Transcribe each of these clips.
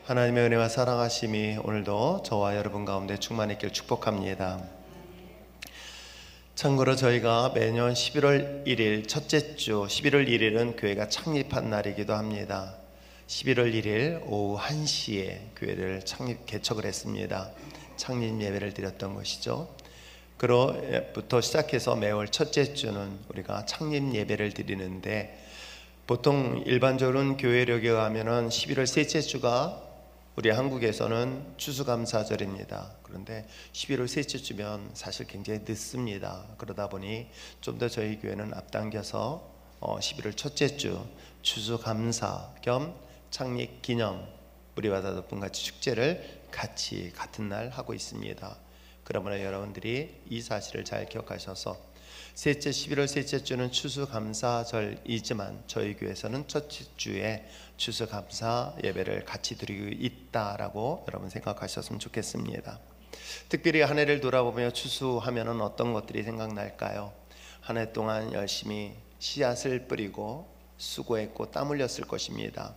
하나님의 은혜와 사랑하심이 오늘도 저와 여러분 가운데 충만했길 축복합니다. 참고로 저희가 매년 11월 1일 첫째 주 11월 1일은 교회가 창립한 날이기도 합니다. 11월 1일 오후 1시에 교회를 개척을 했습니다. 창립 예배를 드렸던 것이죠. 그로부터 시작해서 매월 첫째 주는 우리가 창립 예배를 드리는데, 보통 일반적으로는 교회력에 의하면 11월 셋째 주가 우리 한국에서는 추수감사절입니다. 그런데 11월 셋째 주면 사실 굉장히 늦습니다. 그러다 보니 좀 더 저희 교회는 앞당겨서 11월 첫째 주 추수감사 겸 창립기념 우리와 다섯분같이 축제를 같은 날 하고 있습니다. 그러므로 여러분들이 이 사실을 잘 기억하셔서 11월 셋째 주는 추수감사절이지만 저희 교회에서는 첫째 주에 추수감사 예배를 같이 드리고 있다라고 여러분 생각하셨으면 좋겠습니다. 특별히 한 해를 돌아보며 추수하면은 어떤 것들이 생각날까요? 한 해 동안 열심히 씨앗을 뿌리고 수고했고 땀 흘렸을 것입니다.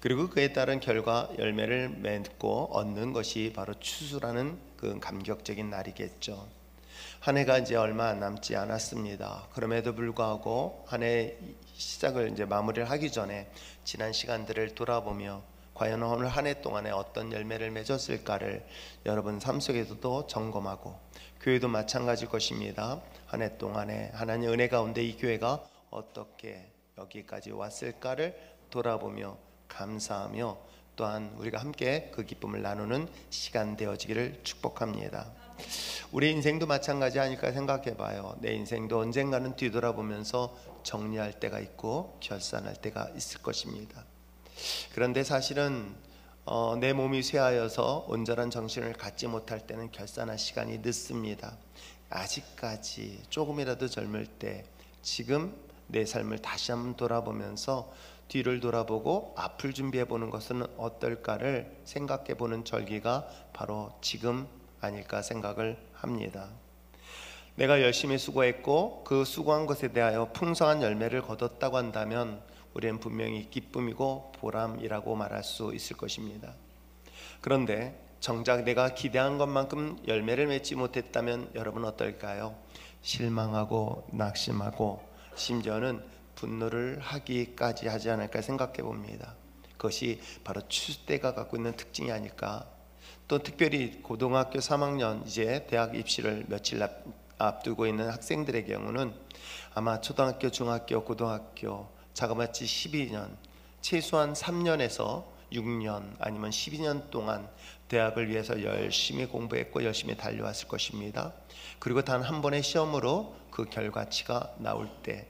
그리고 그에 따른 결과 열매를 맺고 얻는 것이 바로 추수라는 그 감격적인 날이겠죠. 한 해가 이제 얼마 남지 않았습니다. 그럼에도 불구하고 한 해 시작을 이제 마무리를 하기 전에 지난 시간들을 돌아보며 과연 오늘 한 해 동안에 어떤 열매를 맺었을까를 여러분 삶 속에서도 점검하고, 교회도 마찬가지일 것입니다. 한 해 동안에 하나님의 은혜 가운데 이 교회가 어떻게 여기까지 왔을까를 돌아보며 감사하며, 또한 우리가 함께 그 기쁨을 나누는 시간 되어지기를 축복합니다. 우리 인생도 마찬가지 아닐까 생각해 봐요. 내 인생도 언젠가는 뒤돌아보면서 정리할 때가 있고 결산할 때가 있을 것입니다. 그런데 사실은 내 몸이 쇠하여서 온전한 정신을 갖지 못할 때는 결산할 시간이 늦습니다. 아직까지 조금이라도 젊을 때 지금 내 삶을 다시 한번 돌아보면서 뒤를 돌아보고 앞을 준비해 보는 것은 어떨까를 생각해 보는 절기가 바로 지금 아닐까 생각을 합니다. 내가 열심히 수고했고 그 수고한 것에 대하여 풍성한 열매를 거뒀다고 한다면 우리는 분명히 기쁨이고 보람이라고 말할 수 있을 것입니다. 그런데 정작 내가 기대한 것만큼 열매를 맺지 못했다면 여러분 어떨까요? 실망하고 낙심하고 심지어는 분노를 하기까지 하지 않을까 생각해 봅니다. 그것이 바로 추수 때가 갖고 있는 특징이 아닐까. 또 특별히 고등학교 3학년 이제 대학 입시를 며칠 앞두고 있는 학생들의 경우는 아마 초등학교, 중학교, 고등학교 자그마치 12년, 최소한 3년에서 6년 아니면 12년 동안 대학을 위해서 열심히 공부했고 열심히 달려왔을 것입니다. 그리고 단 한 번의 시험으로 그 결과치가 나올 때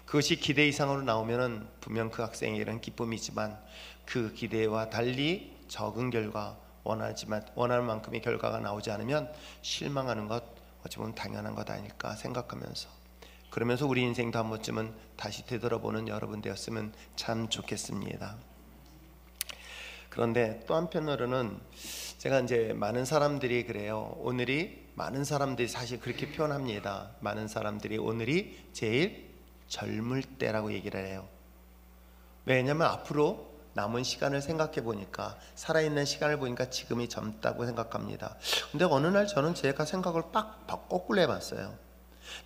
그것이 기대 이상으로 나오면 분명 그 학생에게는 기쁨이지만, 그 기대와 달리 적은 결과, 원하는 만큼의 결과가 나오지 않으면 실망하는 것, 어찌 보면 당연한 것 아닐까 생각하면서, 그러면서 우리 인생도 한 번쯤은 다시 되돌아보는 여러분 되었으면 참 좋겠습니다. 그런데 또 한편으로는 제가 이제 많은 사람들이 그래요. 오늘이, 많은 사람들이 사실 그렇게 표현합니다. 많은 사람들이 오늘이 제일 젊을 때라고 얘기를 해요. 왜냐하면 앞으로 남은 시간을 생각해 보니까, 살아있는 시간을 보니까 지금이 젊다고 생각합니다. 근데 어느 날 저는 제가 생각을 거꾸로 해봤어요.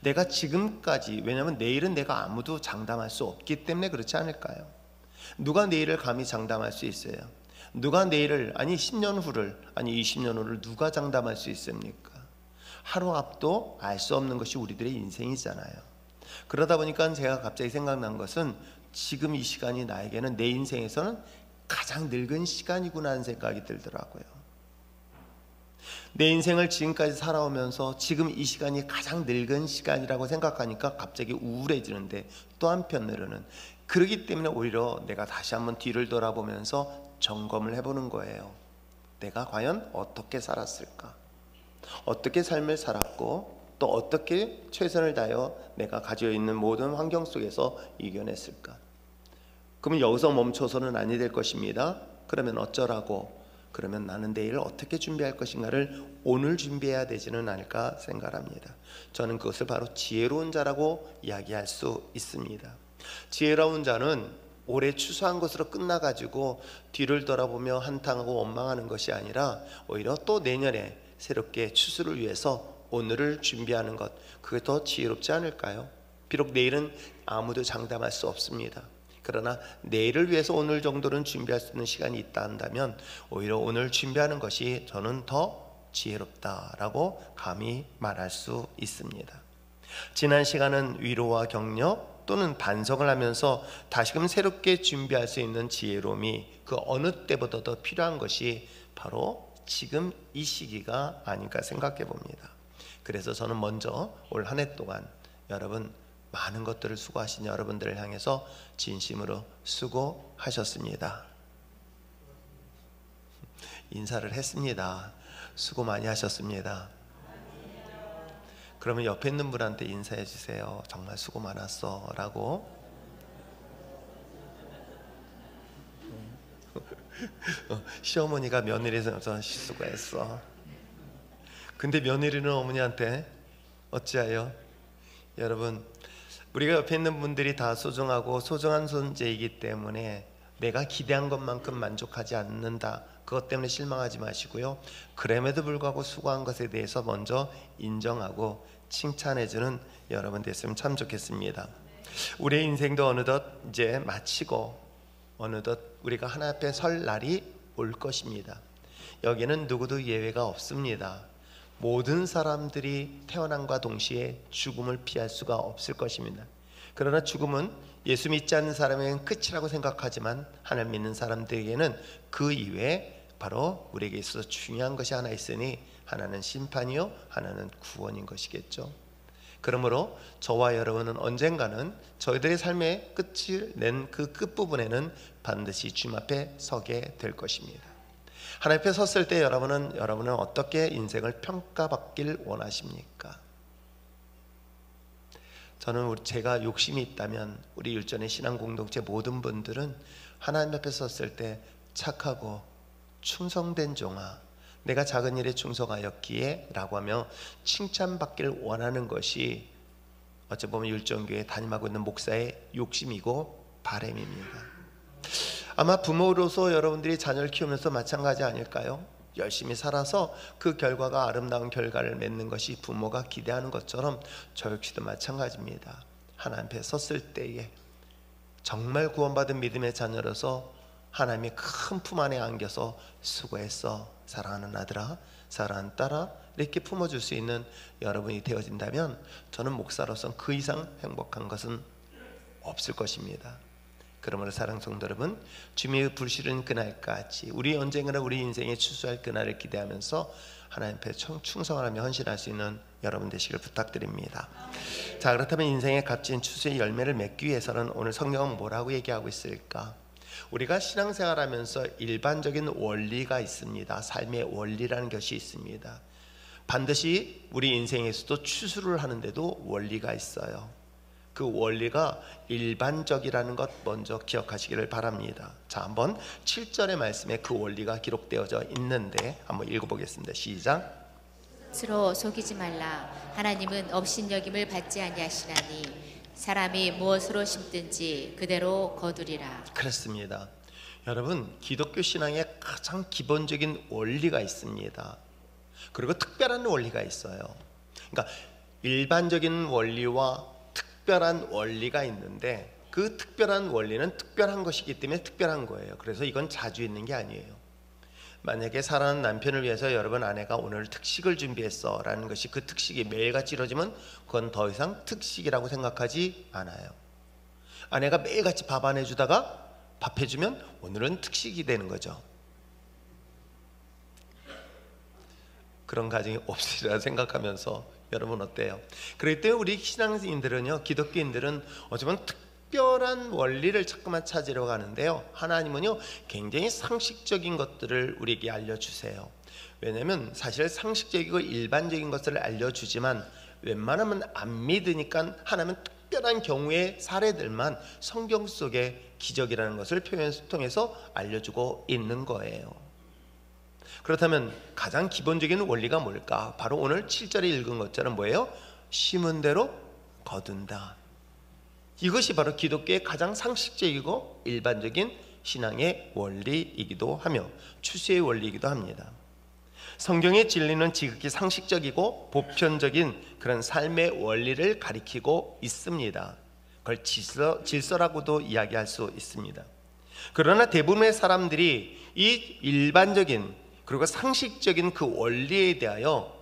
내가 지금까지, 왜냐하면 내일은 내가 아무도 장담할 수 없기 때문에 그렇지 않을까요? 누가 내일을 감히 장담할 수 있어요? 누가 내일을, 아니 10년 후를, 아니 20년 후를 누가 장담할 수 있습니까? 하루 앞도 알 수 없는 것이 우리들의 인생이잖아요. 그러다 보니까 제가 갑자기 생각난 것은, 지금 이 시간이 나에게는 내 인생에서는 가장 늙은 시간이구나 하는 생각이 들더라고요. 내 인생을 지금까지 살아오면서 지금 이 시간이 가장 늙은 시간이라고 생각하니까 갑자기 우울해지는데, 또 한편으로는 그러기 때문에 오히려 내가 다시 한번 뒤를 돌아보면서 점검을 해보는 거예요. 내가 과연 어떻게 살았을까? 어떻게 삶을 살았고 또 어떻게 최선을 다하여 내가 가지고 있는 모든 환경 속에서 이겨냈을까? 그러면 여기서 멈춰서는 아니 될 것입니다. 그러면 어쩌라고? 그러면 나는 내일 어떻게 준비할 것인가를 오늘 준비해야 되지는 않을까 생각합니다. 저는 그것을 바로 지혜로운 자라고 이야기할 수 있습니다. 지혜로운 자는 올해 추수한 것으로 끝나가지고 뒤를 돌아보며 한탄하고 원망하는 것이 아니라 오히려 또 내년에 새롭게 추수를 위해서 오늘을 준비하는 것, 그게 더 지혜롭지 않을까요? 비록 내일은 아무도 장담할 수 없습니다. 그러나 내일을 위해서 오늘 정도는 준비할 수 있는 시간이 있다 한다면 오히려 오늘 준비하는 것이 저는 더 지혜롭다라고 감히 말할 수 있습니다. 지난 시간은 위로와 격려 또는 반성을 하면서 다시금 새롭게 준비할 수 있는 지혜로움이 그 어느 때보다 더 필요한 것이 바로 지금 이 시기가 아닐까 생각해 봅니다. 그래서 저는 먼저 올 한 해 동안 여러분 많은 것들을 수고하신 여러분들을 향해서 진심으로 수고하셨습니다. 인사를 했습니다. 수고 많이 하셨습니다. 그러면 옆에 있는 분한테 인사해 주세요. 정말 수고 많았어 라고. 시어머니가 며느리에서 수고했어. 근데 며느리는 어머니한테 어찌하여? 여러분, 우리가 옆에 있는 분들이 다 소중하고 소중한 존재이기 때문에 내가 기대한 것만큼 만족하지 않는다, 그것 때문에 실망하지 마시고요, 그럼에도 불구하고 수고한 것에 대해서 먼저 인정하고 칭찬해주는 여러분 됐으면 참 좋겠습니다. 우리의 인생도 어느덧 이제 마치고 어느덧 우리가 하나 앞에 설 날이 올 것입니다. 여기는 누구도 예외가 없습니다. 모든 사람들이 태어남과 동시에 죽음을 피할 수가 없을 것입니다. 그러나 죽음은 예수 믿지 않는 사람에게는 끝이라고 생각하지만 하나님 믿는 사람들에게는 그 이외에 바로 우리에게 있어서 중요한 것이 하나 있으니 하나는 심판이요 하나는 구원인 것이겠죠. 그러므로 저와 여러분은 언젠가는 저희들의 삶의 끝을 낸 그 끝부분에는 반드시 주님 앞에 서게 될 것입니다. 하나님 앞에 섰을 때 여러분은 어떻게 인생을 평가받길 원하십니까? 저는 제가 욕심이 있다면 우리 율전의 신앙 공동체 모든 분들은 하나님 앞에 섰을 때 착하고 충성된 종아, 내가 작은 일에 충성하였기에 라고 하며 칭찬받길 원하는 것이 어찌 보면 율전교회 담임하고 있는 목사의 욕심이고 바람입니다. 아마 부모로서 여러분들이 자녀를 키우면서 마찬가지 아닐까요? 열심히 살아서 그 결과가 아름다운 결과를 맺는 것이 부모가 기대하는 것처럼 저 역시도 마찬가지입니다. 하나님 앞에 섰을 때에 정말 구원받은 믿음의 자녀로서 하나님의 큰 품 안에 안겨서 수고했어, 사랑하는 아들아, 사랑하는 딸아, 이렇게 품어줄 수 있는 여러분이 되어진다면 저는 목사로서 그 이상 행복한 것은 없을 것입니다. 그러므로 사랑하는 성도 여러분, 주님의 불시른 그날까지 우리 언젠가나 우리 인생에 추수할 그날을 기대하면서 하나님 앞에 충성하며 헌신할 수 있는 여러분 되시길 부탁드립니다. 자, 그렇다면 인생의 값진 추수의 열매를 맺기 위해서는 오늘 성경은 뭐라고 얘기하고 있을까? 우리가 신앙생활하면서 일반적인 원리가 있습니다. 삶의 원리라는 것이 있습니다. 반드시 우리 인생에서도 추수를 하는데도 원리가 있어요. 그 원리가 일반적이라는 것 먼저 기억하시기를 바랍니다. 자, 한번 7절의 말씀에 그 원리가 기록되어져 있는데 한번 읽어보겠습니다. 시작. 스스로 속이지 말라. 하나님은 업신여김을 받지 아니하시나니 사람이 무엇으로 심든지 그대로 거두리라. 그렇습니다. 여러분, 기독교 신앙에 가장 기본적인 원리가 있습니다. 그리고 특별한 원리가 있어요. 그러니까 일반적인 원리와 특별한 원리가 있는데 그 특별한 원리는 특별한 것이기 때문에 특별한 거예요. 그래서 이건 자주 있는 게 아니에요. 만약에 사랑하는 남편을 위해서 여러분 아내가 오늘 특식을 준비했어 라는 것이 그 특식이 매일같이 이루어지면 그건 더 이상 특식이라고 생각하지 않아요. 아내가 매일같이 밥 안 해주다가 밥 해주면 오늘은 특식이 되는 거죠. 그런 가정이 없으리라 생각하면서 여러분 어때요? 그렇기 때문에 우리 신앙인들은요, 기독교인들은 어쩌면 특별한 원리를 자꾸만 찾으려고 하는데요, 하나님은요 굉장히 상식적인 것들을 우리에게 알려주세요. 왜냐하면 사실 상식적이고 일반적인 것을 알려주지만 웬만하면 안 믿으니까 하나님은 특별한 경우의 사례들만 성경 속의 기적이라는 것을 통해서 알려주고 있는 거예요. 그렇다면 가장 기본적인 원리가 뭘까? 바로 오늘 7절에 읽은 것처럼 뭐예요? 심은 대로 거둔다. 이것이 바로 기독교의 가장 상식적이고 일반적인 신앙의 원리이기도 하며 추수의 원리이기도 합니다. 성경의 진리는 지극히 상식적이고 보편적인 그런 삶의 원리를 가리키고 있습니다. 그걸 질서라고도 이야기할 수 있습니다. 그러나 대부분의 사람들이 이 일반적인 그리고 상식적인 그 원리에 대하여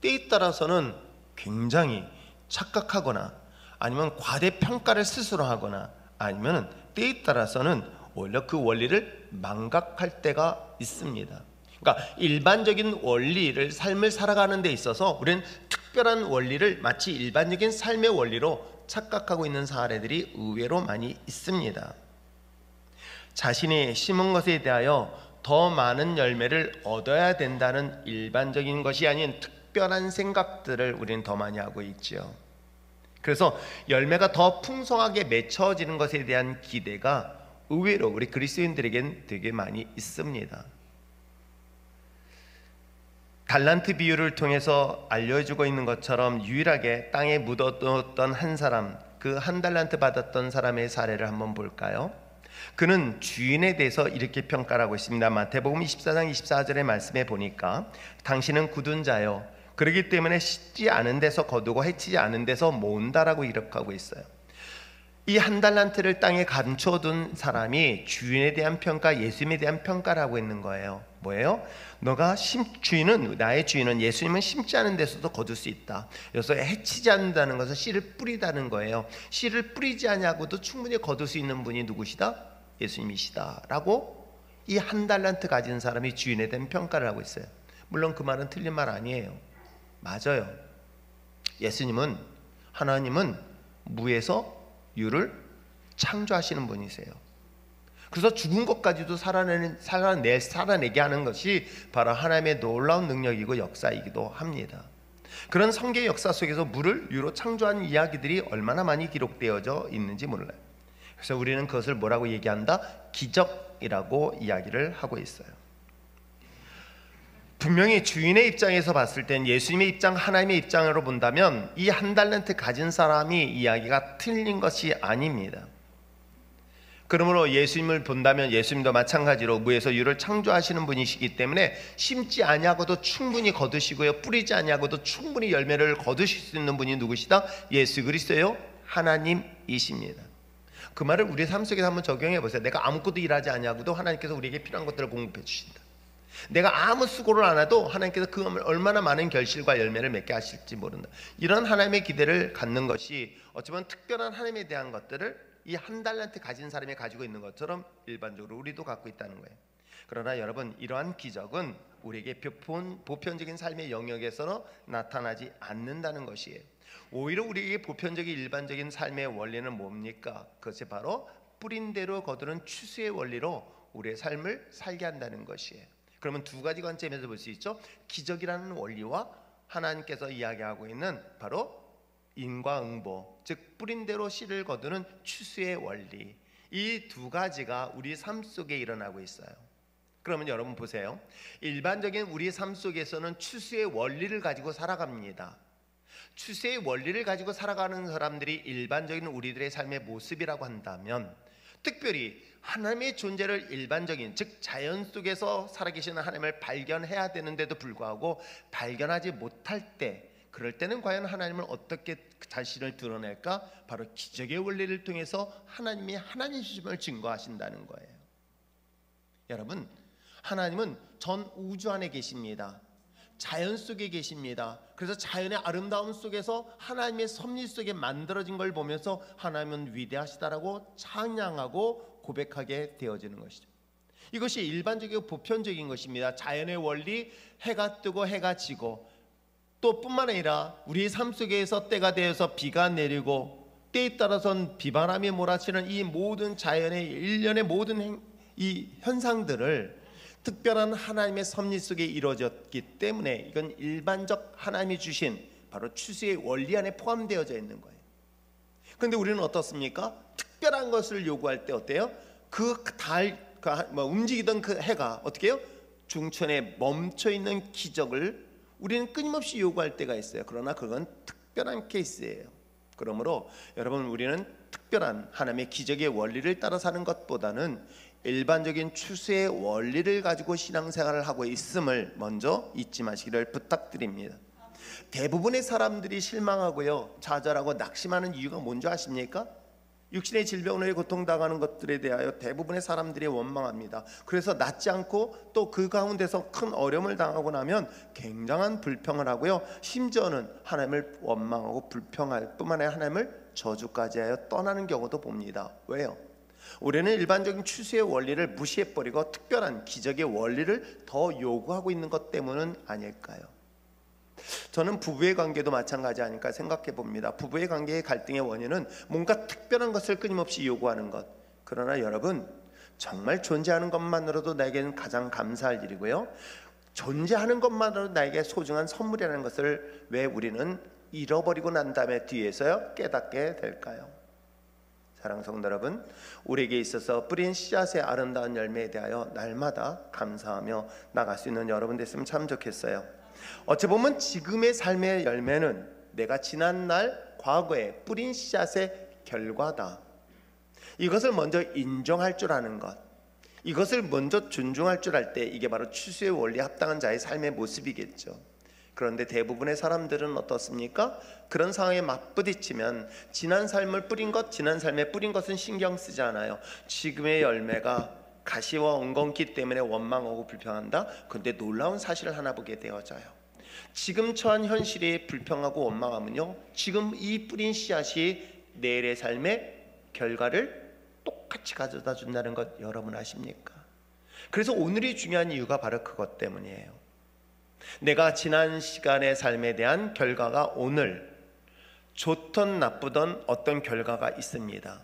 때에 따라서는 굉장히 착각하거나 아니면 과대평가를 스스로 하거나 아니면 때에 따라서는 오히려 그 원리를 망각할 때가 있습니다. 그러니까 일반적인 원리를 삶을 살아가는 데 있어서 우리는 특별한 원리를 마치 일반적인 삶의 원리로 착각하고 있는 사례들이 의외로 많이 있습니다. 자신이 심은 것에 대하여 더 많은 열매를 얻어야 된다는 일반적인 것이 아닌 특별한 생각들을 우리는 더 많이 하고 있죠. 그래서 열매가 더 풍성하게 맺혀지는 것에 대한 기대가 의외로 우리 그리스도인들에겐 되게 많이 있습니다. 달란트 비유를 통해서 알려주고 있는 것처럼 유일하게 땅에 묻어뒀던 한 사람, 그 한 달란트 받았던 사람의 사례를 한번 볼까요? 그는 주인에 대해서 이렇게 평가를 하고 있습니다. 마태복음 24장 24절의 말씀에 보니까 당신은 굳은 자요, 그렇기 때문에 씻지 않은 데서 거두고 해치지 않은 데서 모은다라고 기록하고 있어요. 이 한 달란트를 땅에 감춰둔 사람이 주인에 대한 평가, 예수님에 대한 평가를 하고 있는 거예요. 뭐예요? 나의 주인은 예수님은 심지 않은 데서도 거둘 수 있다. 그래서 해치지 않는다는 것은 씨를 뿌리다는 거예요. 씨를 뿌리지 않냐고도 충분히 거둘 수 있는 분이 누구시다? 예수님이시다 라고 이 한 달란트 가진 사람이 주인에 대한 평가를 하고 있어요. 물론 그 말은 틀린 말 아니에요. 맞아요. 예수님은, 하나님은 무에서 유를 창조하시는 분이세요. 그래서 죽은 것까지도 살아내게 하는 것이 바로 하나님의 놀라운 능력이고 역사이기도 합니다. 그런 성경 역사 속에서 물을 유로 창조한 이야기들이 얼마나 많이 기록되어져 있는지 몰라요. 그래서 우리는 그것을 뭐라고 얘기한다? 기적이라고 이야기를 하고 있어요. 분명히 주인의 입장에서 봤을 땐, 예수님의 입장, 하나님의 입장으로 본다면 이 한 달란트 가진 사람이 이야기가 틀린 것이 아닙니다. 그러므로 예수님을 본다면 예수님도 마찬가지로 무에서 유를 창조하시는 분이시기 때문에 심지 아니하고도 충분히 거두시고요, 뿌리지 아니하고도 충분히 열매를 거두실 수 있는 분이 누구시다? 예수 그리스도예요, 하나님이십니다. 그 말을 우리 삶 속에서 한번 적용해 보세요. 내가 아무것도 일하지 아니하고도 하나님께서 우리에게 필요한 것들을 공급해 주신다. 내가 아무 수고를 안 해도 하나님께서 그 얼마나 많은 결실과 열매를 맺게 하실지 모른다. 이런 하나님의 기대를 갖는 것이 어찌 보면 특별한 하나님에 대한 것들을 이 한 달란트 가진 사람이 가지고 있는 것처럼 일반적으로 우리도 갖고 있다는 거예요. 그러나 여러분, 이러한 기적은 우리에게 보편적인 삶의 영역에서 나타나지 않는다는 것이에요. 오히려 우리에게 보편적인 일반적인 삶의 원리는 뭡니까? 그것이 바로 뿌린 대로 거두는 추수의 원리로 우리의 삶을 살게 한다는 것이에요. 그러면 두 가지 관점에서 볼 수 있죠. 기적이라는 원리와 하나님께서 이야기하고 있는 바로 인과응보, 즉 뿌린 대로 씨를 거두는 추수의 원리, 이 두 가지가 우리 삶 속에 일어나고 있어요. 그러면 여러분 보세요. 일반적인 우리 삶 속에서는 추수의 원리를 가지고 살아갑니다. 추수의 원리를 가지고 살아가는 사람들이 일반적인 우리들의 삶의 모습이라고 한다면, 특별히 하나님의 존재를 일반적인, 즉 자연 속에서 살아계시는 하나님을 발견해야 되는데도 불구하고 발견하지 못할 때, 그럴 때는 과연 하나님을 어떻게 자신을 드러낼까? 바로 기적의 원리를 통해서 하나님이 하나님이심을 증거하신다는 거예요. 여러분, 하나님은 전 우주 안에 계십니다. 자연 속에 계십니다. 그래서 자연의 아름다움 속에서 하나님의 섭리 속에 만들어진 걸 보면서 하나님은 위대하시다라고 찬양하고 고백하게 되어지는 것이죠. 이것이 일반적이고 보편적인 것입니다. 자연의 원리, 해가 뜨고 해가 지고, 또 뿐만 아니라 우리 삶 속에서 때가 되어서 비가 내리고 때에 따라서는 비바람이 몰아치는 이 모든 자연의 일련의 모든 이 현상들을 특별한 하나님의 섭리 속에 이루어졌기 때문에 이건 일반적 하나님이 주신 바로 추수의 원리 안에 포함되어져 있는 거예요. 그런데 우리는 어떻습니까? 특별한 것을 요구할 때 어때요? 움직이던 그 해가 어떻게 해요? 중천에 멈춰 있는 기적을 우리는 끊임없이 요구할 때가 있어요. 그러나 그건 특별한 케이스예요. 그러므로 여러분, 우리는 특별한 하나님의 기적의 원리를 따라 사는 것보다는 일반적인 추수의 원리를 가지고 신앙생활을 하고 있음을 먼저 잊지 마시기를 부탁드립니다. 대부분의 사람들이 실망하고요, 좌절하고 낙심하는 이유가 뭔지 아십니까? 육신의 질병으로 고통당하는 것들에 대하여 대부분의 사람들이 원망합니다. 그래서 낫지 않고 또 그 가운데서 큰 어려움을 당하고 나면 굉장한 불평을 하고요, 심지어는 하나님을 원망하고 불평할 뿐만 아니라 하나님을 저주까지 하여 떠나는 경우도 봅니다. 왜요? 우리는 일반적인 추수의 원리를 무시해버리고 특별한 기적의 원리를 더 요구하고 있는 것 때문은 아닐까요? 저는 부부의 관계도 마찬가지 아닐까 생각해 봅니다. 부부의 관계의 갈등의 원인은 뭔가 특별한 것을 끊임없이 요구하는 것. 그러나 여러분, 정말 존재하는 것만으로도 나에게는 가장 감사할 일이고요, 존재하는 것만으로도 나에게 소중한 선물이라는 것을 왜 우리는 잃어버리고 난 다음에 뒤에서야 깨닫게 될까요? 사랑하는 성도 여러분, 우리에게 있어서 뿌린 씨앗의 아름다운 열매에 대하여 날마다 감사하며 나갈 수 있는 여러분 됐으면 참 좋겠어요. 어찌 보면 지금의 삶의 열매는 내가 지난날 과거에 뿌린 씨앗의 결과다. 이것을 먼저 인정할 줄 아는 것, 이것을 먼저 존중할 줄 알 때 이게 바로 추수의 원리에 합당한 자의 삶의 모습이겠죠. 그런데 대부분의 사람들은 어떻습니까? 그런 상황에 맞부딪히면 지난 삶을 뿌린 것, 지난 삶에 뿌린 것은 신경 쓰지 않아요. 지금의 열매가 가시와 엉겅퀴 때문에 원망하고 불평한다? 그런데 놀라운 사실을 하나 보게 되어져요. 지금 처한 현실이 불평하고 원망하면요, 지금 이 뿌린 씨앗이 내일의 삶의 결과를 똑같이 가져다 준다는 것 여러분 아십니까? 그래서 오늘이 중요한 이유가 바로 그것 때문이에요. 내가 지난 시간의 삶에 대한 결과가 오늘 좋든 나쁘든 어떤 결과가 있습니다.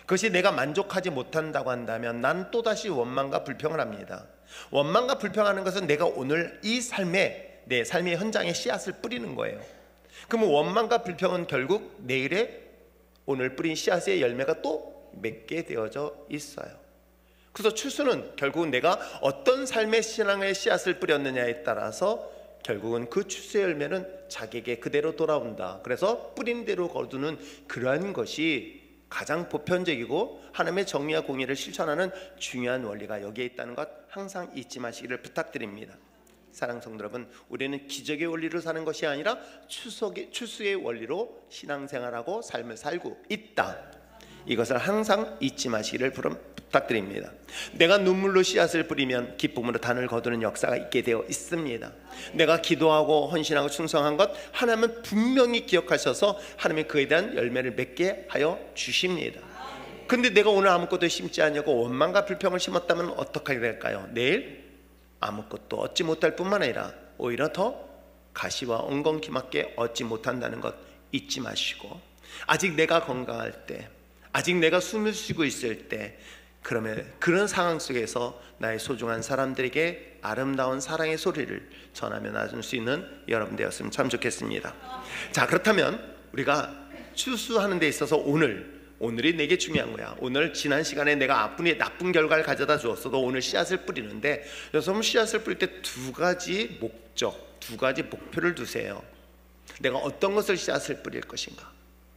그것이 내가 만족하지 못한다고 한다면 난 또다시 원망과 불평을 합니다. 원망과 불평하는 것은 내가 오늘 이 삶에, 내 삶의 현장에 씨앗을 뿌리는 거예요. 그러면 원망과 불평은 결국 내일의 오늘 뿌린 씨앗의 열매가 또 맺게 되어져 있어요. 그래서 추수는 결국은 내가 어떤 삶의 신앙의 씨앗을 뿌렸느냐에 따라서 결국은 그 추수의 열매는 자기에게 그대로 돌아온다. 그래서 뿌린 대로 거두는 그러한 것이 가장 보편적이고 하나님의 정의와 공의를 실천하는 중요한 원리가 여기에 있다는 것 항상 잊지 마시기를 부탁드립니다. 사랑하는 성도 여러분, 우리는 기적의 원리로 사는 것이 아니라 추수의 원리로 신앙생활하고 삶을 살고 있다. 이것을 항상 잊지 마시기를 부탁드립니다. 내가 눈물로 씨앗을 뿌리면 기쁨으로 단을 거두는 역사가 있게 되어 있습니다. 내가 기도하고 헌신하고 충성한 것 하나님은 분명히 기억하셔서 하나님이 그에 대한 열매를 맺게 하여 주십니다. 근데 내가 오늘 아무것도 심지 않냐고 원망과 불평을 심었다면 어떻게 될까요? 내일 아무것도 얻지 못할 뿐만 아니라 오히려 더 가시와 엉겅퀴밖에 얻지 못한다는 것 잊지 마시고, 아직 내가 건강할 때, 아직 내가 숨을 쉬고 있을 때, 그러면 그런 상황 속에서 나의 소중한 사람들에게 아름다운 사랑의 소리를 전하며 나줄 수 있는 여러분 되었으면 참 좋겠습니다. 자, 그렇다면 우리가 추수하는 데 있어서 오늘이 내게 중요한 거야. 오늘 지난 시간에 내가 나쁜 결과를 가져다 주었어도 오늘 씨앗을 뿌리는데, 여러분 씨앗을 뿌릴 때 두 가지 목적, 두 가지 목표를 두세요. 내가 어떤 것을 씨앗을 뿌릴 것인가,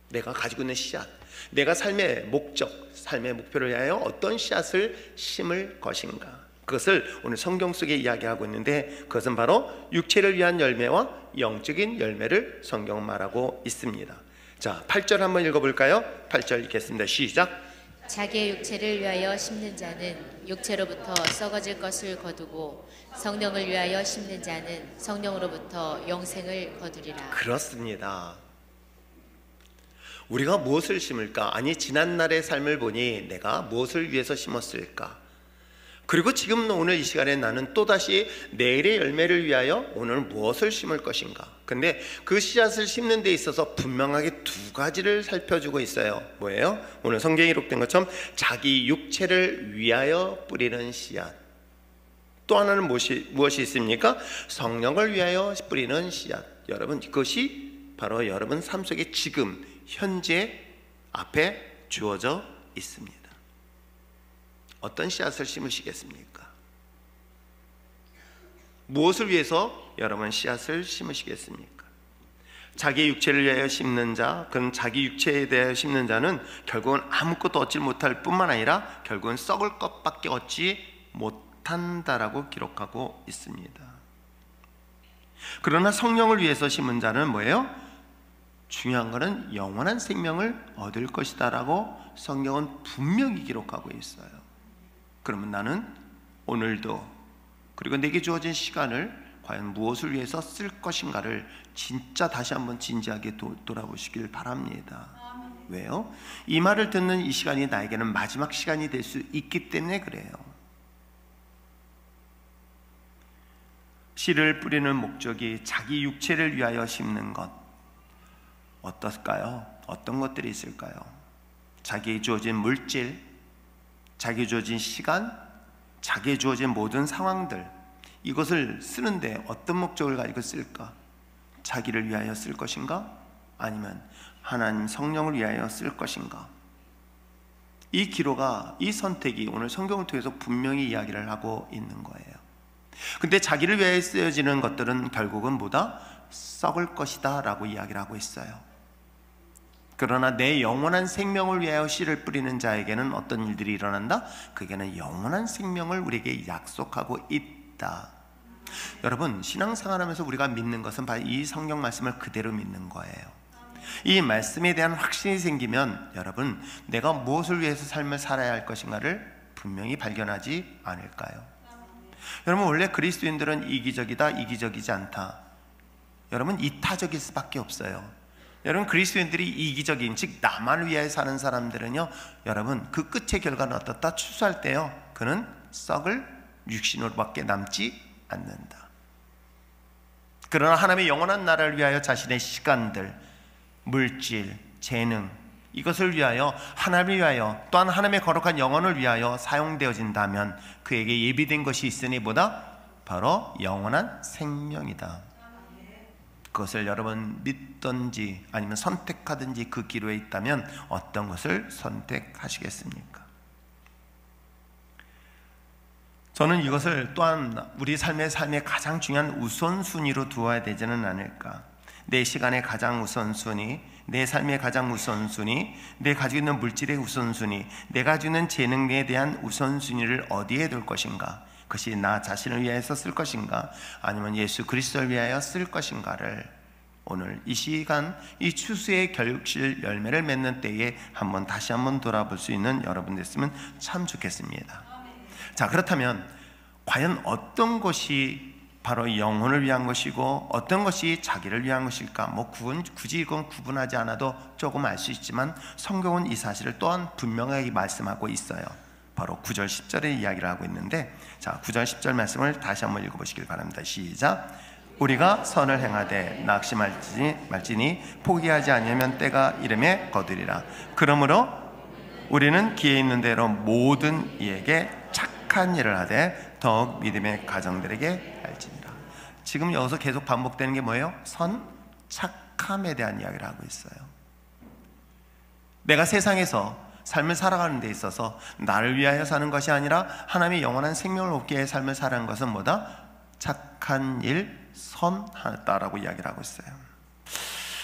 내가 가지고 있는 씨앗, 내가 삶의 목적, 삶의 목표를 위하여 어떤 씨앗을 심을 것인가, 그것을 오늘 성경 속에 이야기하고 있는데, 그것은 바로 육체를 위한 열매와 영적인 열매를 성경은 말하고 있습니다. 자, 8절 한번 읽어볼까요? 8절 읽겠습니다. 시작. 자기의 육체를 위하여 심는 자는 육체로부터 썩어질 것을 거두고 성령을 위하여 심는 자는 성령으로부터 영생을 거두리라. 그렇습니다. 우리가 무엇을 심을까? 아니, 지난날의 삶을 보니 내가 무엇을 위해서 심었을까? 그리고 지금 오늘 이 시간에 나는 또다시 내일의 열매를 위하여 오늘 무엇을 심을 것인가? 근데 그 씨앗을 심는 데 있어서 분명하게 두 가지를 살펴주고 있어요. 뭐예요? 오늘 성경에 기록된 것처럼 자기 육체를 위하여 뿌리는 씨앗, 또 하나는 무엇이 있습니까? 성령을 위하여 뿌리는 씨앗. 여러분, 그것이 바로 여러분 삶 속에 지금 현재 앞에 주어져 있습니다. 어떤 씨앗을 심으시겠습니까? 무엇을 위해서 여러분 씨앗을 심으시겠습니까? 자기 육체를 위하여 심는 자, 그럼 자기 육체에 대하여 심는 자는 결국은 아무것도 얻지 못할 뿐만 아니라 결국은 썩을 것밖에 얻지 못한다라고 기록하고 있습니다. 그러나 성령을 위해서 심은 자는 뭐예요? 중요한 것은 영원한 생명을 얻을 것이다 라고 성경은 분명히 기록하고 있어요. 그러면 나는 오늘도 그리고 내게 주어진 시간을 과연 무엇을 위해서 쓸 것인가를 진짜 다시 한번 진지하게 돌아보시길 바랍니다. 왜요? 이 말을 듣는 이 시간이 나에게는 마지막 시간이 될 수 있기 때문에 그래요. 씨를 뿌리는 목적이 자기 육체를 위하여 심는 것, 어떨까요? 어떤 것들이 있을까요? 자기에 주어진 물질, 자기에 주어진 시간, 자기에 주어진 모든 상황들, 이것을 쓰는데 어떤 목적을 가지고 쓸까? 자기를 위하여 쓸 것인가? 아니면 하나님 성령을 위하여 쓸 것인가? 이 기로가, 이 선택이 오늘 성경을 통해서 분명히 이야기를 하고 있는 거예요. 근데 자기를 위하여 쓰여지는 것들은 결국은 뭐다? 썩을 것이다 라고 이야기를 하고 있어요. 그러나 내 영원한 생명을 위하여 씨를 뿌리는 자에게는 어떤 일들이 일어난다? 그게는 영원한 생명을 우리에게 약속하고 있다. 여러분, 신앙생활하면서 우리가 믿는 것은 바로 이 성경 말씀을 그대로 믿는 거예요. 이 말씀에 대한 확신이 생기면 여러분, 내가 무엇을 위해서 삶을 살아야 할 것인가를 분명히 발견하지 않을까요? 여러분, 원래 그리스도인들은 이기적이다, 이기적이지 않다. 여러분, 이타적일 수밖에 없어요. 여러분, 그리스도인들이 이기적인, 즉 나만을 위하여 사는 사람들은요, 여러분, 그 끝의 결과는 어떻다? 추수할 때요, 그는 썩을 육신으로밖에 남지 않는다. 그러나 하나님의 영원한 나라를 위하여 자신의 시간들, 물질, 재능, 이것을 위하여, 하나님을 위하여, 또한 하나님의 거룩한 영혼을 위하여 사용되어진다면 그에게 예비된 것이 있으니 뭐다? 바로 영원한 생명이다. 그것을 여러분 믿든지 아니면 선택하든지 그 기로에 있다면 어떤 것을 선택하시겠습니까? 저는 이것을 또한 우리 삶의 가장 중요한 우선순위로 두어야 되지는 않을까. 내 시간의 가장 우선순위, 내 삶의 가장 우선순위, 내 가지고 있는 물질의 우선순위, 내가 가지고 있는 재능에 대한 우선순위를 어디에 둘 것인가? 그것이 나 자신을 위하여 쓸 것인가? 아니면 예수 그리스도를 위하여 쓸 것인가를 오늘 이 시간, 이 추수의 결실 열매를 맺는 때에 다시 한번 돌아볼 수 있는 여러분 됐으면 참 좋겠습니다. 자, 그렇다면 과연 어떤 것이 바로 영혼을 위한 것이고 어떤 것이 자기를 위한 것일까? 굳이 이건 구분하지 않아도 조금 알 수 있지만 성경은 이 사실을 또한 분명하게 말씀하고 있어요. 바로 9절 10절의 이야기를 하고 있는데, 자, 9절 10절 말씀을 다시 한번 읽어보시길 바랍니다. 시작. 우리가 선을 행하되 낙심할지니 포기하지 아니하면 때가 이름에 거두리라. 그러므로 우리는 기회 있는 대로 모든 이에게 착한 일을 하되 더욱 믿음의 가정들에게 알지니라. 지금 여기서 계속 반복되는 게 뭐예요? 선, 착함에 대한 이야기를 하고 있어요. 내가 세상에서 삶을 살아가는 데 있어서 나를 위하여 사는 것이 아니라 하나님의 영원한 생명을 얻기 위해 삶을 살아가는 것은 뭐다? 착한 일, 선하다라고 이야기를 하고 있어요.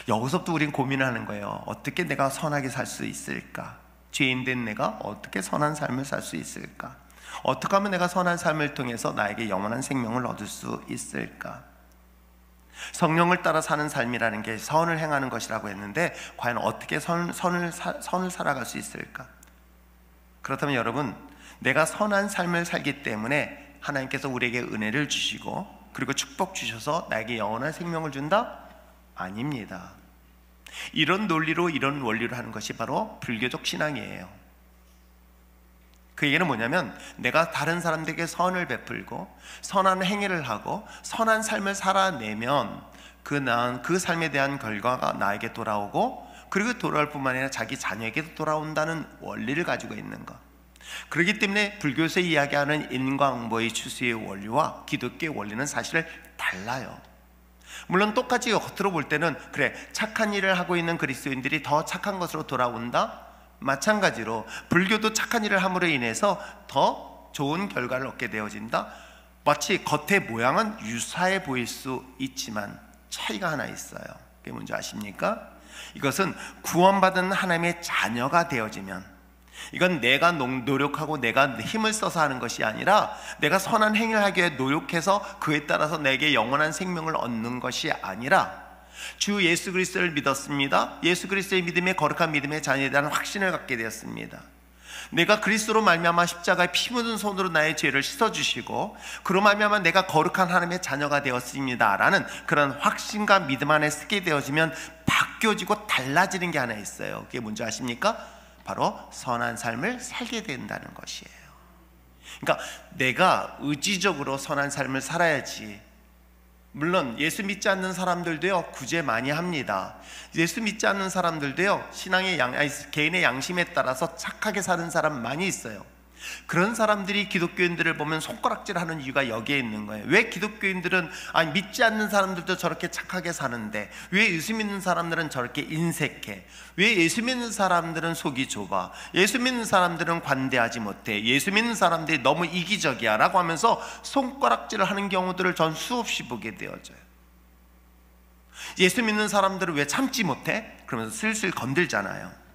여기서부터 우린 고민을 하는 거예요. 어떻게 내가 선하게 살 수 있을까? 죄인된 내가 어떻게 선한 삶을 살 수 있을까? 어떻게 하면 내가 선한 삶을 통해서 나에게 영원한 생명을 얻을 수 있을까? 성령을 따라 사는 삶이라는 게 선을 행하는 것이라고 했는데 과연 어떻게 선을 살아갈 수 있을까? 그렇다면 여러분, 내가 선한 삶을 살기 때문에 하나님께서 우리에게 은혜를 주시고 그리고 축복 주셔서 나에게 영원한 생명을 준다? 아닙니다. 이런 논리로, 이런 원리로 하는 것이 바로 불교적 신앙이에요. 그 얘기는 뭐냐면 내가 다른 사람들에게 선을 베풀고 선한 행위를 하고 선한 삶을 살아내면 그 삶에 대한 결과가 나에게 돌아오고 그리고 돌아올 뿐만 아니라 자기 자녀에게도 돌아온다는 원리를 가지고 있는 것. 그렇기 때문에 불교에서 이야기하는 인과응보의 추수의 원리와 기독교의 원리는 사실 달라요. 물론 똑같이 겉으로 볼 때는 그래, 착한 일을 하고 있는 그리스도인들이 더 착한 것으로 돌아온다? 마찬가지로 불교도 착한 일을 함으로 인해서 더 좋은 결과를 얻게 되어진다? 마치 겉의 모양은 유사해 보일 수 있지만 차이가 하나 있어요. 그게 뭔지 아십니까? 이것은 구원받은 하나님의 자녀가 되어지면, 이건 내가 노력하고 내가 힘을 써서 하는 것이 아니라 내가 선한 행위를 하기 위해 노력해서 그에 따라서 내게 영원한 생명을 얻는 것이 아니라 주 예수 그리스도를 믿었습니다. 예수 그리스도의 믿음에 거룩한 믿음의 자녀에 대한 확신을 갖게 되었습니다. 내가 그리스도로 말미암아 십자가에 피 묻은 손으로 나의 죄를 씻어주시고 그로 말미암아 내가 거룩한 하나님의 자녀가 되었습니다 라는 그런 확신과 믿음 안에 쓰게 되어지면 바뀌어지고 달라지는 게 하나 있어요. 그게 뭔지 아십니까? 바로 선한 삶을 살게 된다는 것이에요. 그러니까 내가 의지적으로 선한 삶을 살아야지. 물론 예수 믿지 않는 사람들도요 구제 많이 합니다. 예수 믿지 않는 사람들도요 신앙의 개인의 양심에 따라서 착하게 사는 사람 많이 있어요. 그런 사람들이 기독교인들을 보면 손가락질하는 이유가 여기에 있는 거예요. 왜 기독교인들은 믿지 않는 사람들도 저렇게 착하게 사는데 왜 예수 믿는 사람들은 저렇게 인색해? 왜 예수 믿는 사람들은 속이 좁아? 예수 믿는 사람들은 관대하지 못해? 예수 믿는 사람들이 너무 이기적이야 라고 하면서 손가락질을 하는 경우들을 전 수없이 보게 되어져요. 예수 믿는 사람들은 왜 참지 못해? 그러면서 슬슬 건들잖아요.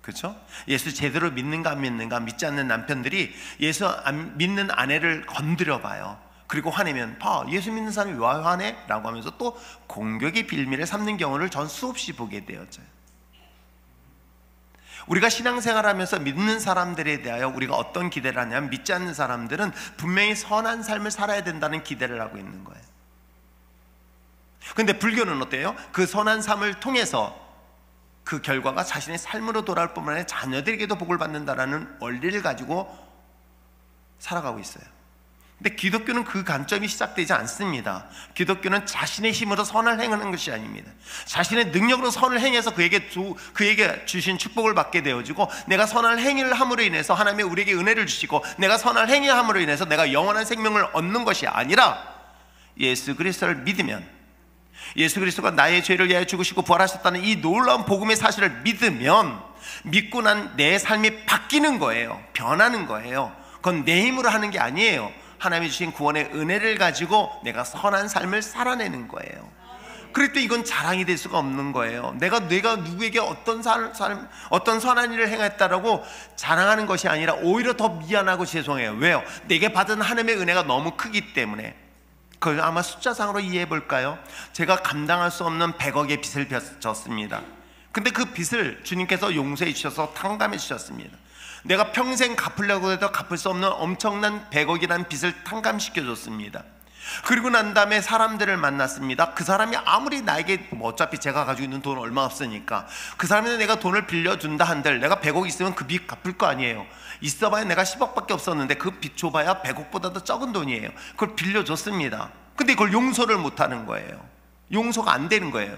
그렇죠? 예수 제대로 믿는가 안 믿는가 믿지 않는 남편들이 예수 안 믿는 아내를 건드려 봐요. 그리고 화내면 봐, 예수 믿는 사람이 왜 화내? 라고 하면서 또 공격의 빌미를 삼는 경우를 전 수없이 보게 되어져요. 우리가 신앙생활하면서 믿는 사람들에 대하여 우리가 어떤 기대를 하냐면, 믿지 않는 사람들은 분명히 선한 삶을 살아야 된다는 기대를 하고 있는 거예요. 그런데 불교는 어때요? 그 선한 삶을 통해서 그 결과가 자신의 삶으로 돌아올 뿐만 아니라 자녀들에게도 복을 받는다라는 원리를 가지고 살아가고 있어요. 근데 기독교는 그 관점이 시작되지 않습니다. 기독교는 자신의 힘으로 선을 행하는 것이 아닙니다. 자신의 능력으로 선을 행해서 그에게 주신 축복을 받게 되어지고, 내가 선한 행위를 함으로 인해서 하나님이 우리에게 은혜를 주시고, 내가 선한 행위를 함으로 인해서 내가 영원한 생명을 얻는 것이 아니라 예수 그리스도를 믿으면, 예수 그리스도가 나의 죄를 위하여 죽으시고 부활하셨다는 이 놀라운 복음의 사실을 믿으면, 믿고 난 내 삶이 바뀌는 거예요. 변하는 거예요. 그건 내 힘으로 하는 게 아니에요. 하나님이 주신 구원의 은혜를 가지고 내가 선한 삶을 살아내는 거예요. 그럴 때 이건 자랑이 될 수가 없는 거예요. 내가 누구에게 어떤 선한 일을 행했다라고 자랑하는 것이 아니라 오히려 더 미안하고 죄송해요. 왜요? 내게 받은 하나님의 은혜가 너무 크기 때문에. 그걸 아마 숫자상으로 이해해 볼까요? 제가 감당할 수 없는 100억의 빚을 졌습니다. 근데 그 빚을 주님께서 용서해 주셔서 탕감해 주셨습니다. 내가 평생 갚으려고 해도 갚을 수 없는 엄청난 100억이라는 빚을 탕감시켜 줬습니다. 그리고 난 다음에 사람들을 만났습니다. 그 사람이 아무리 나에게 어차피 제가 가지고 있는 돈 얼마 없으니까 그 사람한테 내가 돈을 빌려준다 한들 내가 100억 있으면 그 빚 갚을 거 아니에요. 있어봐야 내가 10억밖에 없었는데 그 빚 줘봐야 100억보다도 적은 돈이에요. 그걸 빌려줬습니다. 근데 그걸 용서를 못하는 거예요. 용서가 안 되는 거예요.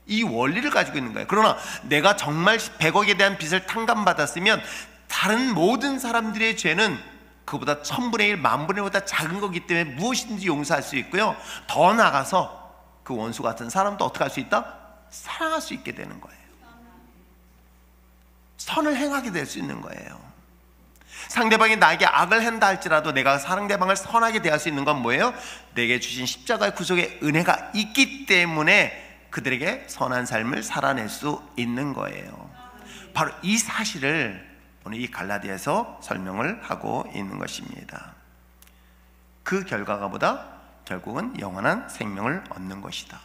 이 원리를 가지고 있는 거예요. 그러나 내가 정말 100억에 대한 빚을 탕감받았으면 다른 모든 사람들의 죄는 그보다 1000분의 1, 10,000분의 1보다 작은 거기 때문에 무엇이든지 용서할 수 있고요, 더 나아가서 그 원수 같은 사람도 어떻게 할 수 있다? 사랑할 수 있게 되는 거예요. 선을 행하게 될 수 있는 거예요. 상대방이 나에게 악을 한다 할지라도 내가 상대방을 선하게 대할 수 있는 건 뭐예요? 내게 주신 십자가의 구속의 은혜가 있기 때문에 그들에게 선한 삶을 살아낼 수 있는 거예요. 바로 이 사실을 오늘 이 갈라디아에서 설명을 하고 있는 것입니다. 그 결과가 뭐다? 결국은 영원한 생명을 얻는 것이다.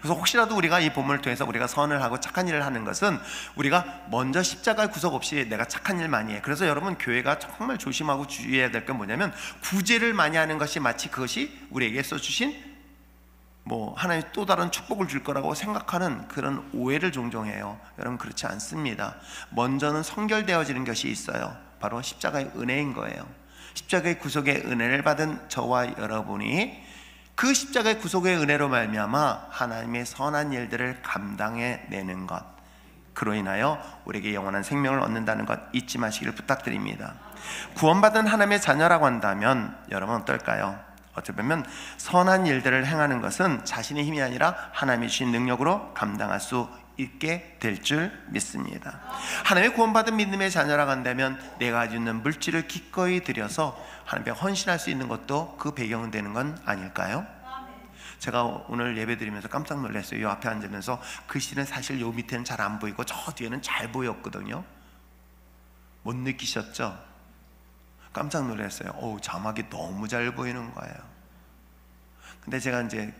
그래서 혹시라도 우리가 이 본문을 통해서 우리가 선을 하고 착한 일을 하는 것은 우리가 먼저 십자가의 구속 없이 내가 착한 일 많이 해. 그래서 여러분, 교회가 정말 조심하고 주의해야 될 건 뭐냐면, 구제를 많이 하는 것이 마치 그것이 우리에게 써주신 하나님이 또 다른 축복을 줄 거라고 생각하는 그런 오해를 종종 해요. 여러분, 그렇지 않습니다. 먼저는 성결되어지는 것이 있어요. 바로 십자가의 은혜인 거예요. 십자가의 구속의 은혜를 받은 저와 여러분이 그 십자가의 구속의 은혜로 말미암아 하나님의 선한 일들을 감당해내는 것, 그로 인하여 우리에게 영원한 생명을 얻는다는 것 잊지 마시기를 부탁드립니다. 구원받은 하나님의 자녀라고 한다면 여러분 어떨까요? 어찌 보면 선한 일들을 행하는 것은 자신의 힘이 아니라 하나님이 주신 능력으로 감당할 수 있게 될 줄 믿습니다. 하나님의 구원받은 믿음의 자녀라고 한다면 내가 가지고 있는 물질을 기꺼이 들여서 하나님께 헌신할 수 있는 것도 그 배경은 되는 건 아닐까요? 제가 오늘 예배 드리면서 깜짝 놀랐어요. 이 앞에 앉으면서 글씨는 사실 요 밑에는 잘 안 보이고 저 뒤에는 잘 보였거든요. 못 느끼셨죠? 깜짝 놀랐어요. 자막이 너무 잘 보이는 거예요. 근데 제가 이제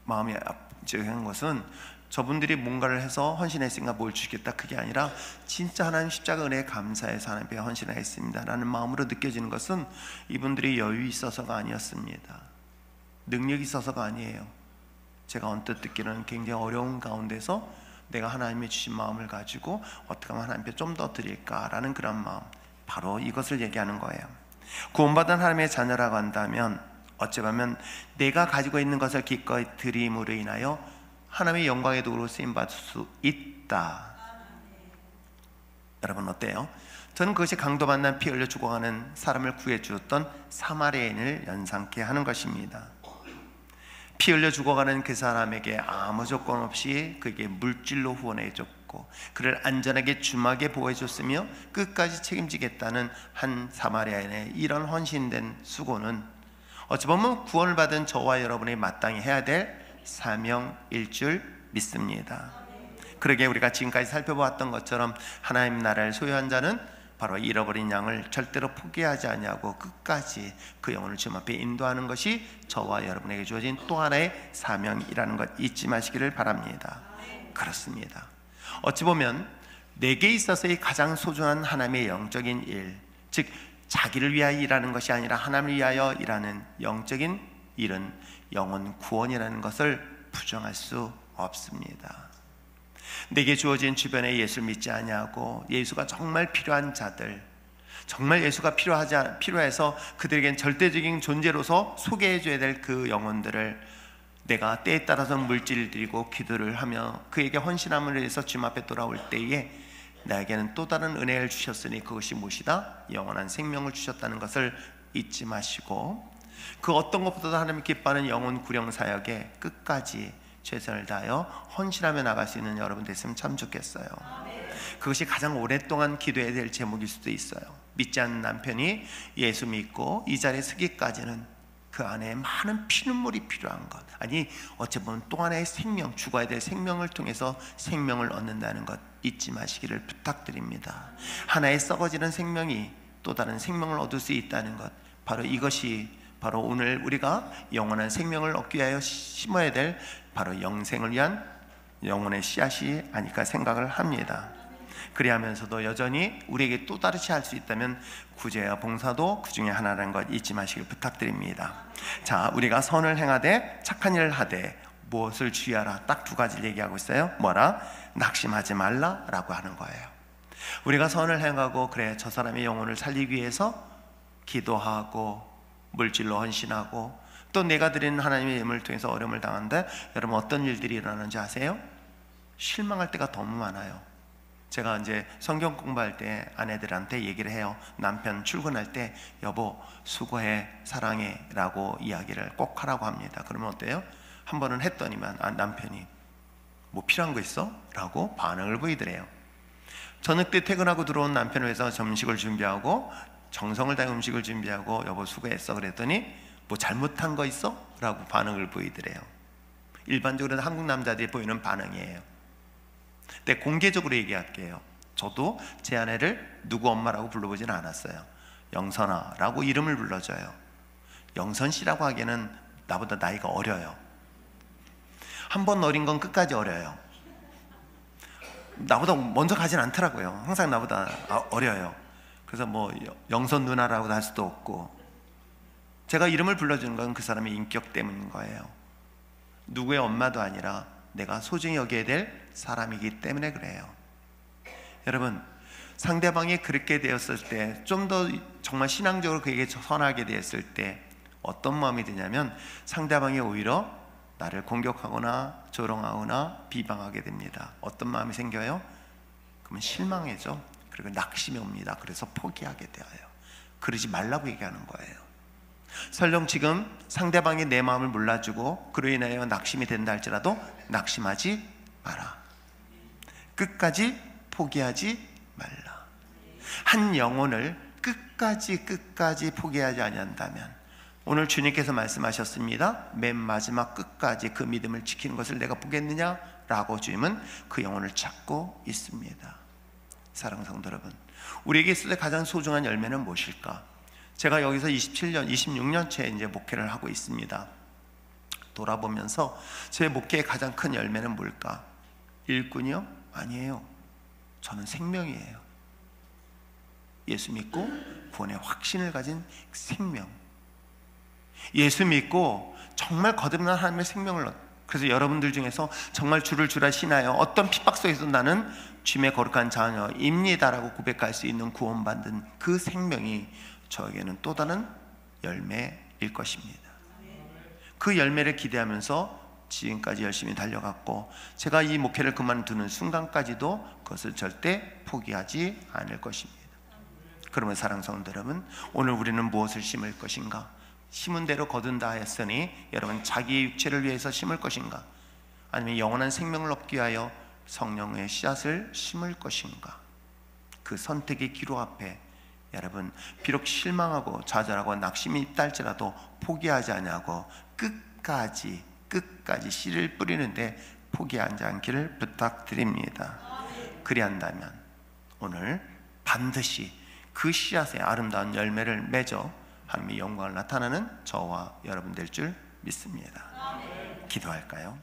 마음이 아프한 것은 저분들이 뭔가를 해서 헌신했으니까 뭘 주겠다, 그게 아니라 진짜 하나님 십자가 은혜에 감사해서 하나님께 헌신을 했습니다 라는 마음으로 느껴지는 것은 이분들이 여유 있어서가 아니었습니다. 능력이 있어서가 아니에요. 제가 언뜻 듣기로는 굉장히 어려운 가운데서 내가 하나님이 주신 마음을 가지고 어떻게 하면 하나님께 좀 더 드릴까라는 그런 마음, 바로 이것을 얘기하는 거예요. 구원받은 하나님의 자녀라고 한다면 어찌 보면 내가 가지고 있는 것을 기꺼이 드림으로 인하여 하나님의 영광의 도구로 쓰임받을 수 있다. 여러분 어때요? 저는 그것이 강도 만난 피 흘려 죽어가는 사람을 구해 주었던 사마리아인을 연상케 하는 것입니다. 피 흘려 죽어가는 그 사람에게 아무 조건 없이 그에게 물질로 후원해 줬고 그를 안전하게 주막에 보호해 줬으며 끝까지 책임지겠다는 한 사마리아인의 이런 헌신된 수고는 어찌 보면 구원을 받은 저와 여러분이 마땅히 해야 될 사명일 줄 믿습니다. 그러게 우리가 지금까지 살펴보았던 것처럼 하나님 나라를 소유한 자는 바로 잃어버린 양을 절대로 포기하지 아니하고 끝까지 그 영혼을 주님 앞에 인도하는 것이 저와 여러분에게 주어진 또 하나의 사명이라는 것 잊지 마시기를 바랍니다. 그렇습니다. 어찌 보면 내게 있어서의 가장 소중한 하나님의 영적인 일, 즉 자기를 위하여 일하는 것이 아니라 하나님을 위하여 일하는 영적인 일은 영혼 구원이라는 것을 부정할 수 없습니다. 내게 주어진 주변에 예수를 믿지 아니하고 예수가 정말 필요한 자들, 정말 예수가 필요해서 그들에겐 절대적인 존재로서 소개해줘야 될 그 영혼들을 내가 때에 따라서 물질을 드리고 기도를 하며 그에게 헌신함을 위해서 주님 앞에 돌아올 때에 나에게는 또 다른 은혜를 주셨으니 그것이 무엇이다? 영원한 생명을 주셨다는 것을 잊지 마시고 그 어떤 것보다도 하나님 기뻐하는 영혼 구령 사역에 끝까지 최선을 다하여 헌신하며 나갈 수 있는 여러분 됐으면 참 좋겠어요. 그것이 가장 오랫동안 기도해야 될 제목일 수도 있어요. 믿지 않는 남편이 예수 믿고 이 자리에 서기까지는 그 안에 많은 피눈물이 필요한 것, 아니 어찌 보면 또 하나의 생명, 죽어야 될 생명을 통해서 생명을 얻는다는 것 잊지 마시기를 부탁드립니다. 하나의 썩어지는 생명이 또 다른 생명을 얻을 수 있다는 것, 바로 이것이 바로 오늘 우리가 영원한 생명을 얻기 위하여 심어야 될 바로 영생을 위한 영혼의 씨앗이 아닐까 생각을 합니다. 그리하면서도 여전히 우리에게 또 다르게 할 수 있다면 구제와 봉사도 그 중에 하나라는 것 잊지 마시길 부탁드립니다. 자, 우리가 선을 행하되 착한 일을 하되 무엇을 주의하라, 딱 두 가지를 얘기하고 있어요. 뭐라? 낙심하지 말라라고 하는 거예요. 우리가 선을 행하고 그래 저 사람의 영혼을 살리기 위해서 기도하고 물질로 헌신하고 또 내가 드리는 하나님의 예물을 통해서 어려움을 당하는데 여러분 어떤 일들이 일어나는지 아세요? 실망할 때가 너무 많아요. 제가 이제 성경 공부할 때 아내들한테 얘기를 해요. 남편 출근할 때 여보 수고해 사랑해 라고 이야기를 꼭 하라고 합니다. 그러면 어때요? 한 번은 했더니만 남편이 뭐 필요한 거 있어? 라고 반응을 보이더래요. 저녁 때 퇴근하고 들어온 남편을 위해서 점심을 준비하고 정성을 다해 음식을 준비하고 여보 수고했어 그랬더니 뭐 잘못한 거 있어? 라고 반응을 보이더래요. 일반적으로 한국 남자들이 보이는 반응이에요. 근데 공개적으로 얘기할게요. 저도 제 아내를 누구 엄마라고 불러보지는 않았어요. 영선아 라고 이름을 불러줘요. 영선 씨라고 하기에는 나보다 나이가 어려요. 한 번 어린 건 끝까지 어려요. 나보다 먼저 가진 않더라고요. 항상 나보다 어려요. 그래서 뭐 영선 누나라고도 할 수도 없고, 제가 이름을 불러주는 건 그 사람의 인격 때문인 거예요. 누구의 엄마도 아니라 내가 소중히 여겨야 될 사람이기 때문에 그래요. 여러분, 상대방이 그렇게 되었을 때, 좀 더 정말 신앙적으로 그에게 선하게 되었을 때 어떤 마음이 드냐면 상대방이 오히려 나를 공격하거나 조롱하거나 비방하게 됩니다. 어떤 마음이 생겨요? 그러면 실망해져. 그리고 낙심이 옵니다. 그래서 포기하게 되어요. 그러지 말라고 얘기하는 거예요. 설령 지금 상대방이 내 마음을 몰라주고 그로 인하여 낙심이 된다 할지라도 낙심하지 마라. 끝까지 포기하지 말라. 한 영혼을 끝까지 포기하지 아니한다면 오늘 주님께서 말씀하셨습니다. 맨 마지막 끝까지 그 믿음을 지키는 것을 내가 보겠느냐? 라고 주님은 그 영혼을 찾고 있습니다. 사랑하는 성도 여러분, 우리에게 있을 때 가장 소중한 열매는 무엇일까? 제가 여기서 27년, 26년째 이제 목회를 하고 있습니다. 돌아보면서 제 목회의 가장 큰 열매는 뭘까? 일꾼이요? 아니에요. 저는 생명이에요. 예수 믿고 구원의 확신을 가진 생명. 예수 믿고 정말 거듭난 하나님의 생명을 그래서 여러분들 중에서 정말 주를 주라 신하여 어떤 핍박 속에서 나는 주님의 거룩한 자녀입니다라고 고백할 수 있는 구원받은 그 생명이 저에게는 또 다른 열매일 것입니다. 그 열매를 기대하면서 지금까지 열심히 달려갔고, 제가 이 목회를 그만두는 순간까지도 그것을 절대 포기하지 않을 것입니다. 그러면 사랑하는 성도 여러분, 오늘 우리는 무엇을 심을 것인가? 심은 대로 거둔다 하였으니 여러분 자기의 육체를 위해서 심을 것인가? 아니면 영원한 생명을 얻기 위하여 성령의 씨앗을 심을 것인가? 그 선택의 기로 앞에 여러분 비록 실망하고 좌절하고 낙심이 있다 할지라도 포기하지 아니하고 끝까지 씨를 뿌리는데 포기하지 않기를 부탁드립니다. 그리한다면 오늘 반드시 그 씨앗의 아름다운 열매를 맺어 하나님의 영광을 나타내는 저와 여러분 될 줄 믿습니다. 기도할까요?